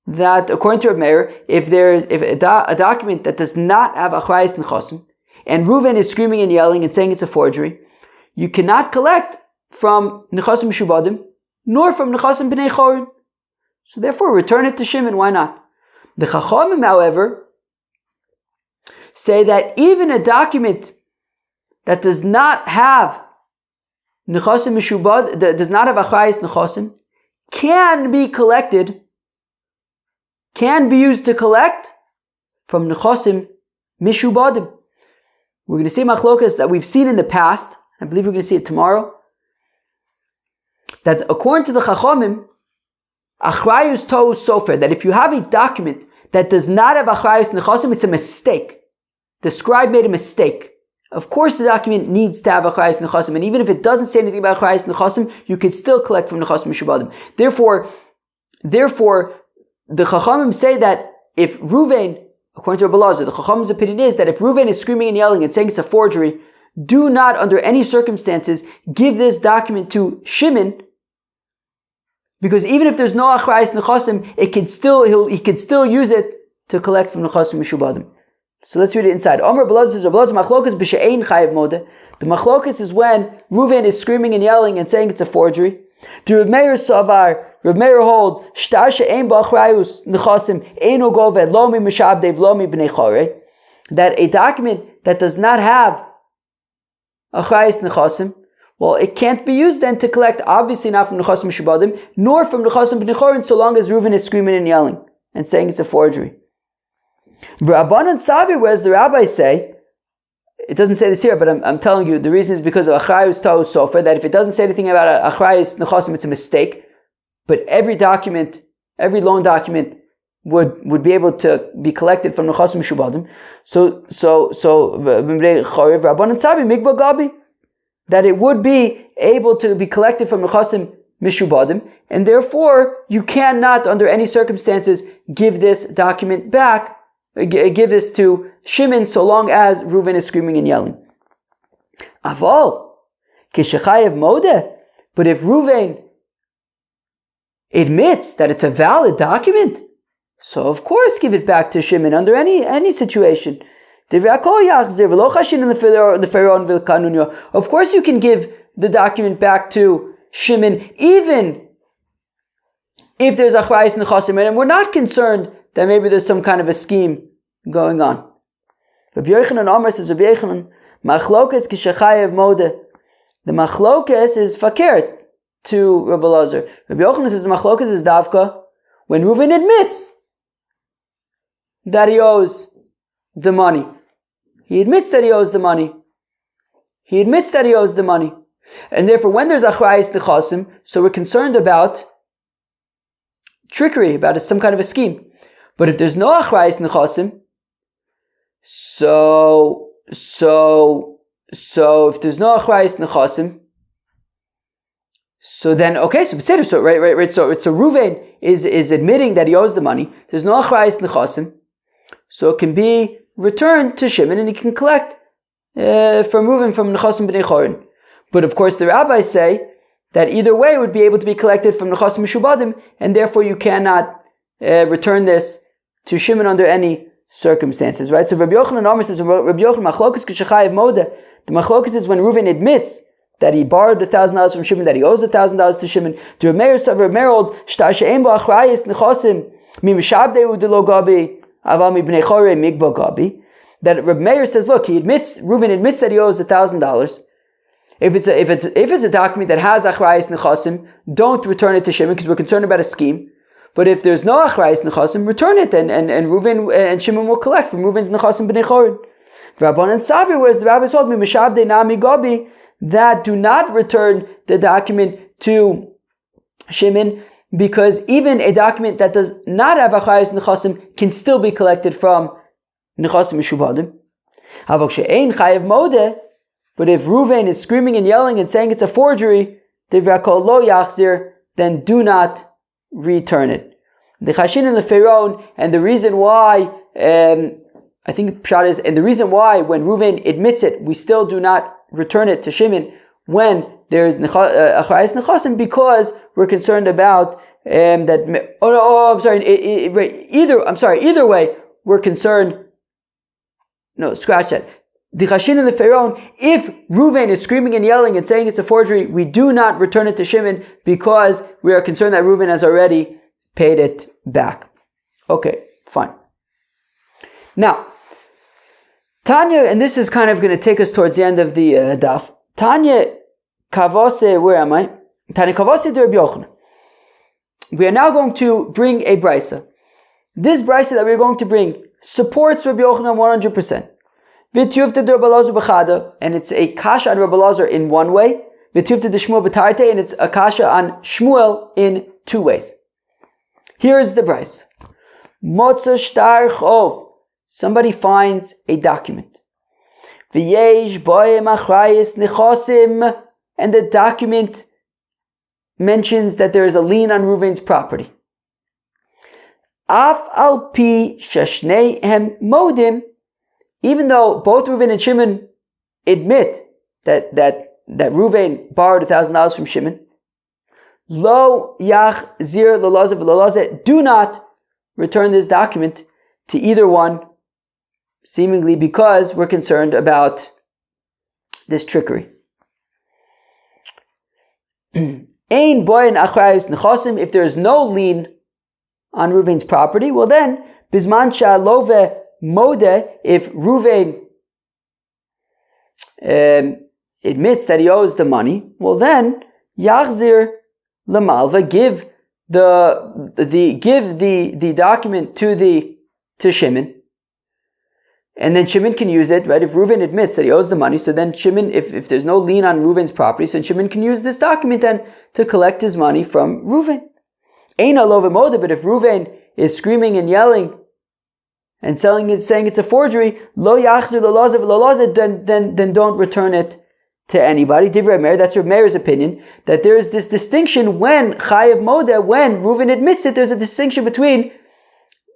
that according to Reb Meir, if a document that does not have achrayus nechasim, and Reuven is screaming and yelling and saying it's a forgery, you cannot collect from nechasim mishubadim, nor from nechasim b'nei chorin. So therefore, return it to Shimon. Why not? The Chachamim, however, say that even a document that does not have nechasim mishubad, that does not have achrayus nechasim, can be collected, can be used to collect from nechasim mishubadim. We're going to see machlokas that we've seen in the past. I believe we're going to see it tomorrow. That according to the Chachamim, achrayus tohu sofer, that if you have a document that does not have achrayus nechasim, it's a mistake. The scribe made a mistake. Of course, the document needs to have achrayus nechasim, and even if it doesn't say anything about achrayus nechasim, you could still collect from nechasim mishubadim. Therefore, the Chachamim say that if Reuven, according to Rabbi Elazar, the Chachamim's opinion is that if Reuven is screaming and yelling and saying it's a forgery, do not, under any circumstances, give this document to Shimon, because even if there's no achrayus nechasim, he can still use it to collect from nechasim mishubadim. So let's read it inside. Omer Belazar says, machlokas b'she'ein chayiv modeh. The machlokas is when Reuven is screaming and yelling and saying it's a forgery. The Reb Meir savar, Reb Meir holds, shtar she'ein b'achrayus nechasim eino goved lomi mishabdev lomi b'nei chorei. That a document that does not have achrayus nechasim, well, it can't be used then to collect, obviously not from nechasim mishubadim, nor from nechasim b'nei chorin, so long as Reuven is screaming and yelling and saying it's a forgery. Rabbanan Savir, whereas the rabbis say, it doesn't say this here, but I'm telling you, the reason is because of Achrayus Tahu Sofer, that if it doesn't say anything about Achrayus Nechasim, it's a mistake. But every document, every loan document would be able to be collected from Nechasim Mishubadim. So Rabbanan Savir, Mikba Gabi, that it would be able to be collected from Nechasim Mishubadim, and therefore you cannot, under any circumstances, give this document back, give this to Shimon so long as Reuven is screaming and yelling. Aval, kishechayev modeh, but if Reuven admits that it's a valid document, so of course give it back to Shimon under any situation. Of course you can give the document back to Shimon even if there's achrayus nechasim, and we're not concerned that maybe there's some kind of a scheme going on. Rabbi Yochanan Omer says, Rabbi Yochanan, machlokas kishechayev modeh. The machlokas is fakir to Rabbi Elazar. Rabbi Yochanan says the machlokas is davka when Reuven admits that he owes the money. He admits that he owes the money. He admits that he owes the money. And therefore when there's achrayus nechasim, so we're concerned about trickery, about some kind of a scheme. But if there's no achrayus nechasim, so if there's no achrayus nechasim, so then okay, so right. So Reuven is admitting that he owes the money. There's no achrayus nechasim, so it can be returned to Shimon, and he can collect from Reuven from nechasim b'nei chorin. But of course, the rabbis say that either way it would be able to be collected from nechasim mishubadim, and therefore you cannot return this to Shimon under any circumstances, right? So Rabbi Yochanan Omer says, Rabbi Yochanan, machlokas kishechayev modeh. The machlokas is when Reuven admits that he borrowed $1,000 from Shimon, that he owes $1,000 to Shimon. To Reb Meir holds, shtar she'ein bo achrayus nechasim mi mishabdeu delo gabi aval mi bnei chorei migba gabi. That Reb Meir says, look, Reuven admits that he owes $1,000. If it's a document that has achrayus nechasim, don't return it to Shimon because we're concerned about a scheme. But if there's no achrayus nechasim, return it, and Reuven and Shimon will collect from Reuven's nechasim b'nei chorin. Rabbanan Savir, whereas the rabbis told me mishabdei nami gabi, that do not return the document to Shimon, because even a document that does not have achrayus nechasim can still be collected from nechasim mishubadim. Havok she'ein chayev modeh. But if Reuven is screaming and yelling and saying it's a forgery, then do not return it. The Chashin and the Pharaoh, and the reason why, I think Pshat is, and the reason why when Reuven admits it, we still do not return it to Shimon when there's achrayus nechasim, because we're concerned about either way, we're concerned. No, scratch that. The Chashin and the Pharaoh, if Reuven is screaming and yelling and saying it's a forgery, we do not return it to Shimon because we are concerned that Reuven has already paid it back. Okay, fine. Now, Tanya, and this is kind of going to take us towards the end of the daf. Tanya Kavose, where am I? Tanya Kavose de Rabbi Yochanan. We are now going to bring a brisa. This brisa that we're going to bring supports Rabbi Yochanan 100%. And it's a kasha on Rabbi Elazar in one way. And it's a kasha on Shmuel in two ways. Here is the brisa. Motza shtar chov. Somebody finds a document. V'yesh boim achrayus nechasim. And the document mentions that there is a lien on Reuven's property. Af al pi shashneihem modim. Even though both Reuven and Shimon admit that Reuven borrowed $1,000 from Shimon, lo yach zir lolazeh v'lolazeh, do not return this document to either one seemingly because we're concerned about this trickery. If there's no lien on Reuven's property, well then, Bisman Shalove Mode, if Reuven admits that he owes the money, well then, Yachzir Lamalva, give the document to Shimon, and then Shimon can use it, right? If Reuven admits that he owes the money, so then Shimon, if there's no lien on Reuven's property, so Shimon can use this document then to collect his money from Reuven. Eina lo v'moda, but if Reuven is screaming and yelling and saying it's a forgery, lo yachzir lo then don't return it to anybody. Divrei Meir, that's Reb Meir's opinion, that there is this distinction when chayav moda, when Reuven admits it, there's a distinction between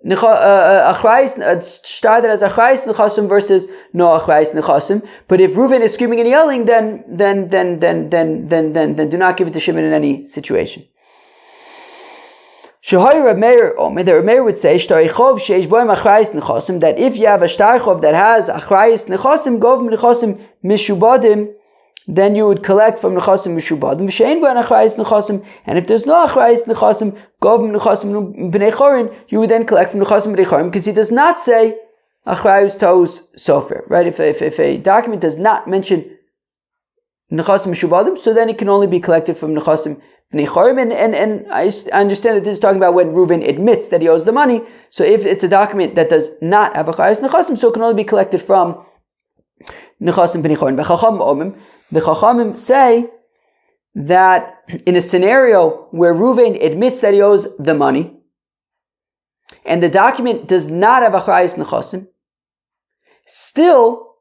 achrayis started as achrayis nechasim versus no achrayis nechasim. But if Reuven is screaming and yelling, then do not give it to Shimon in any situation. Shehoy Reb Meir, the Reb Meir would say shtarechov sheish boim achrayis nechasim, that if you have a shtarechov that has achrayis nechasim, gov nechasim mishubadim, then you would collect from nechasim mishubadim. V'shein boim achrayis nechasim, and if there's no achrayis nechasim, gov nechasim b'nei chorin, you would then collect from nechasim b'nei chorin, because he does not say achrayus toos sofer, right? If a document does not mention nechasim mishubadim, so then it can only be collected from nechasim b'nei chorim, and I understand that this is talking about when Reuven admits that he owes the money. So if it's a document that does not have achrayus nechasim, so it can only be collected from nechasim b'nei chorin. V'chacham omim, the Chachamim say that in a scenario where Reuven admits that he owes the money, and the document does not have achrayus nechasim, still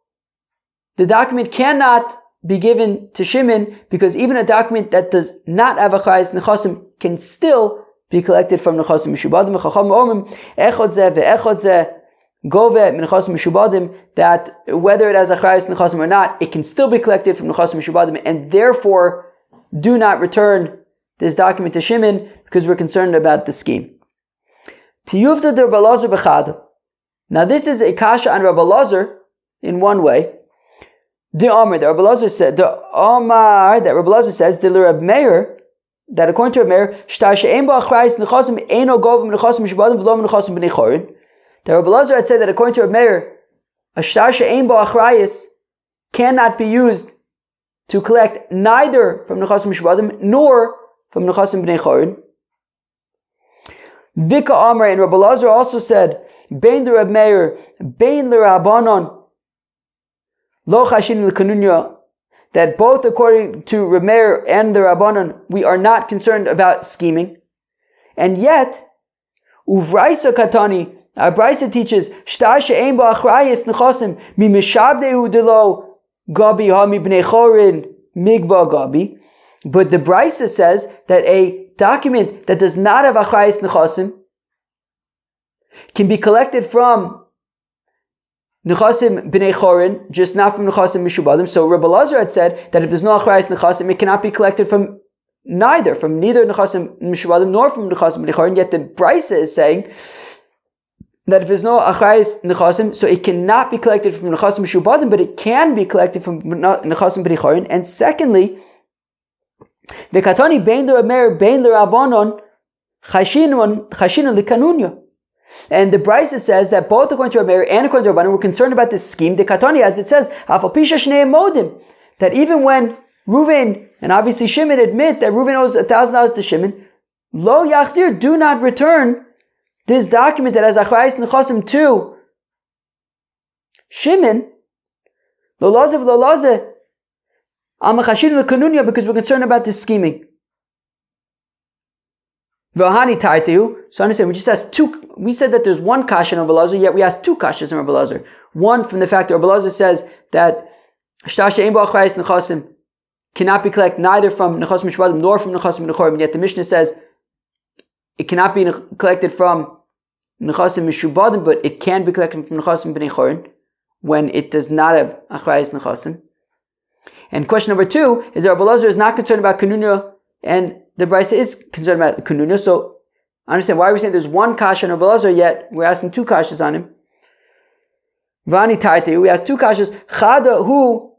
the document cannot be given to Shimon, because even a document that does not have achrayus nechasim can still be collected from nechasim mishubadim. Chachamim omim echod zeh ve'echod zeh gove nechasim mishubadim, that whether it has achrayus nechasim or not, it can still be collected from nechasim mishubadim, and therefore do not return this document to Shimon, because we're concerned about the scheme. Tiyuvta de Rabbi Elazar b'chad. Now this is a kasha on Rabbi Elazar in one way. The Amar, that Rabbi Elazar said, the Amar that Rabbi Elazar says, the Reb Meir, that according to Reb Meir, shtar she'en bo achrayus nechasim eino gov nechasim mishubadim v'lo nechasim b'nei chorin. The Rabbi Elazar had said that according to Reb Meir, a shtar she'en bo achrayus cannot be used to collect neither from nechasim mishubadim nor from nechasim b'nei chorin. Vika Amar, and Rabbi Elazar also said, bein the Reb Meir, bein the Rabbanon, lo chashin l'kanunya, that both according to Reb Meir and the Rabbanon, we are not concerned about scheming. And yet, uvraisa katani, our Braisa teaches, shtar she'ein bo achrayus nechasim mi mishabdehu delo gabi ha mi b'nei chorin migba gabi. But the Braisa says that a document that does not have achrayus nechasim can be collected from nechasim b'nei chorin, just not from nechasim mishubadim. So Rabbi Elazar had said that if there's no achrayus nechasim, it cannot be collected from neither nechasim mishubadim nor from nechasim b'nei chorin. Yet the Braisa is saying that if there's no achrayus nechasim, so it cannot be collected from nechasim mishubadim, but it can be collected from nechasim b'nei chorin. And secondly, the katani bein the Reb Meir bein the Rabbanon chashinon likanunya. And the Braisa says that both according to Reb Meir and according to Rabbanon, we're concerned about this scheme. The katani, as it says, afal pisha shnei modim, that even when Reuven and obviously Shimon admit that Reuven owes $1,000 to Shimon, lo yachzir, do not return this document that has achrayus nechasim to Shimon, lo lazeh, because we're concerned about this scheming. V'ahani tartiu. So understand, we just asked two. We said that there's one kasha in Rabbi Elazar, yet we asked two kashas in Rabbi Elazar. One from the fact that Rabbi Elazar says that shtar she'ein bo achrayus nechasim cannot be collected neither from nechasim mishubadim nor from nechasim b'nei chorin. Yet the Mishnah says it cannot be collected from nechasim mishubadim, but it can be collected from nechasim b'nei chorin when it does not have achrayus nechasim. And question number two is that Rabbi Elazar is not concerned about kanunya, and the Braisa is concerned about kanunya. So I understand why we're saying there's one kasha on Rabbi Elazar, yet we're asking two kashas on him. Vani Taite, we asked two kashas. Chada who?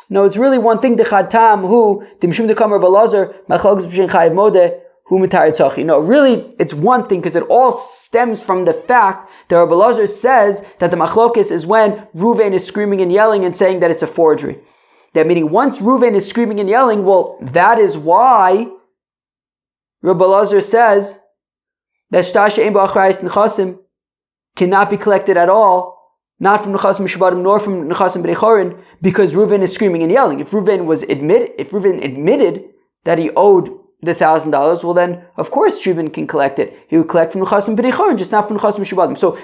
No, it's really one thing. The Chadtam who the Mishum the Kamar Balazar Machlokes B'Shem Chayiv Modeh who Mitayir Tzachi. No, really, it's one thing because it all stems from the fact that Rabbi Elazar says that the Machlokes is when Ruvain is screaming and yelling and saying that it's a forgery. That meaning once Ruvain is screaming and yelling, well, that is why Rabbi Elazar says that Shtar She'ein Bo Achrayis Nechasim cannot be collected at all. Not from Nechasim Mishubadim nor from Nechasim B'nei Chorin, because Reuven is screaming and yelling. If Reuven admitted that he owed the $1,000, well then, of course, Reuven can collect it. He would collect from Nechasim B'nei Chorin, just not from Nechasim Mishubadim. So,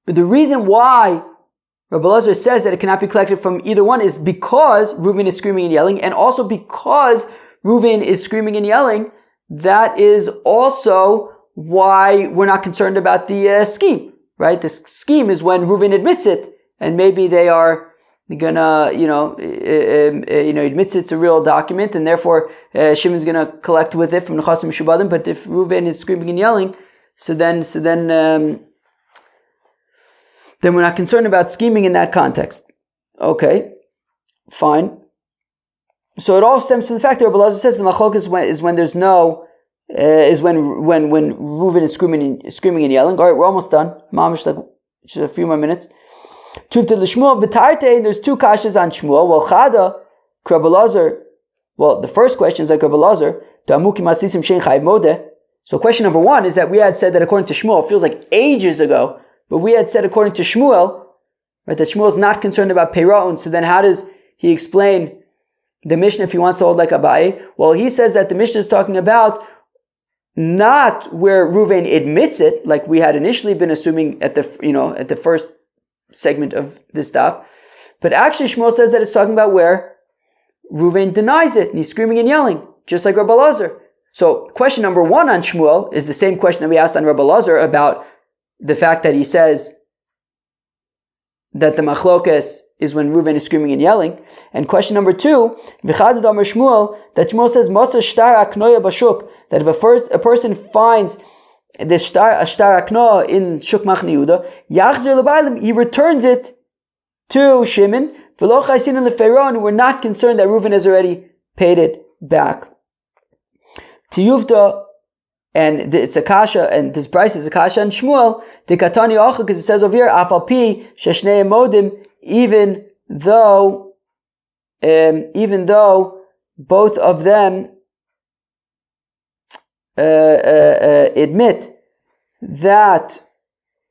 the reason why Rabbi Elazar says that it cannot be collected from either one is because Reuven is screaming and yelling, and also because Reuven is screaming and yelling, that is also why we're not concerned about the scheme. Right, the scheme is when Reuven admits it, and maybe they are gonna, admits it's a real document, and therefore Shimon's gonna collect with it from the Nechasim Mishubadim. But if Reuven is screaming and yelling, so then we're not concerned about scheming in that context. Okay, fine. So it all stems from the fact that Rabbi Elazar says the machlok is when there's no. Is when Reuven is screaming and yelling. All right, we're almost done. Mamish, like just a few more minutes. Truth to the Shmuel b'tarte. There's two kashas on Shmuel. Well, Chada, Rabbi Elazar. Well, the first question is like Rabbi Elazar. Ta'amukim asisim shein chayiv modeh. So question number one is that we had said that according to Shmuel, it feels like ages ago, but we had said according to Shmuel, right, that Shmuel is not concerned about peiraun. So then, how does he explain the Mishnah if he wants to hold like Abaye? Well, he says that the Mishnah is talking about not where Reuven admits it, like we had initially been assuming at the first segment of this stop, but actually Shmuel says that it's talking about where Reuven denies it and he's screaming and yelling, just like Rabbi Elazar. So question number one on Shmuel is the same question that we asked on Rabbi Elazar about the fact that he says that the machlokes is when Reuven is screaming and yelling. And question number two, v'chadad amar Shmuel, that Shmuel says Motza shtar aknoya bashuk, that if a person finds this shtar aknoya in Shuk Machne Yehuda, yachzer l'baylim, he returns it to Shimon, v'lo chaysin l'feiron, and we're not concerned that Reuven has already paid it back. Tiyuvda, and it's a kasha, and this price is a kasha on Shmuel, the katani ocha, because it says over here, afal pi sheshnei modim, even though both of them admit that.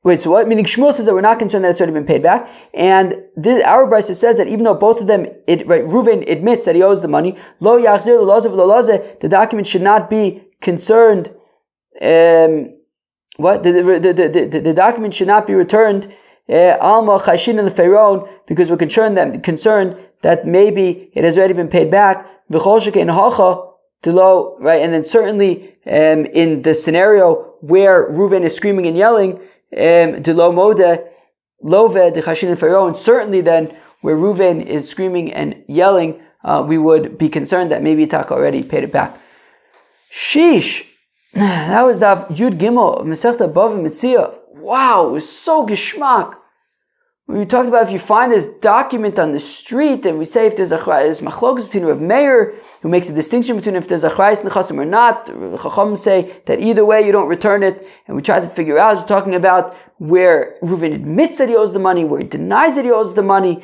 Wait, so what? Meaning Shmuel says that we're not concerned that it's already been paid back, and our brisa says that even though both of them, Reuven admits that he owes the money, lo yachzir l'lozav l'lozeh, the document should not be concerned. The document should not be returned. Alma chashin l'feiron, because we're concerned that maybe it has already been paid back. V'chol shekein hacha tilo, right? And then certainly in the scenario where Reuven is screaming and yelling, tilo modeh love the chashin l'feiron. Certainly then where Reuven is screaming and yelling, we would be concerned that maybe Taka already paid it back. Sheesh. That was the Yud Gimel Masechta BavaMetzia. Wow, it was so geschmack. We talked about if you find this document on the street, and we say if there's machlokes between Rav Meir, who makes a distinction between if there's achrayis nechasim or not. The Chacham say that either way you don't return it, and we try to figure out. We're talking about where Reuven admits that he owes the money, where he denies that he owes the money.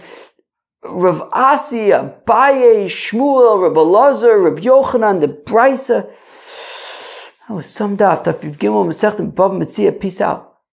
Rav Asi, Abaye, Shmuel, Rabbi Elazar, Rabbi Yochanan, the Brisa. That was some daf. Daf Yud Gimel Masechta BavaMetzia. Peace out.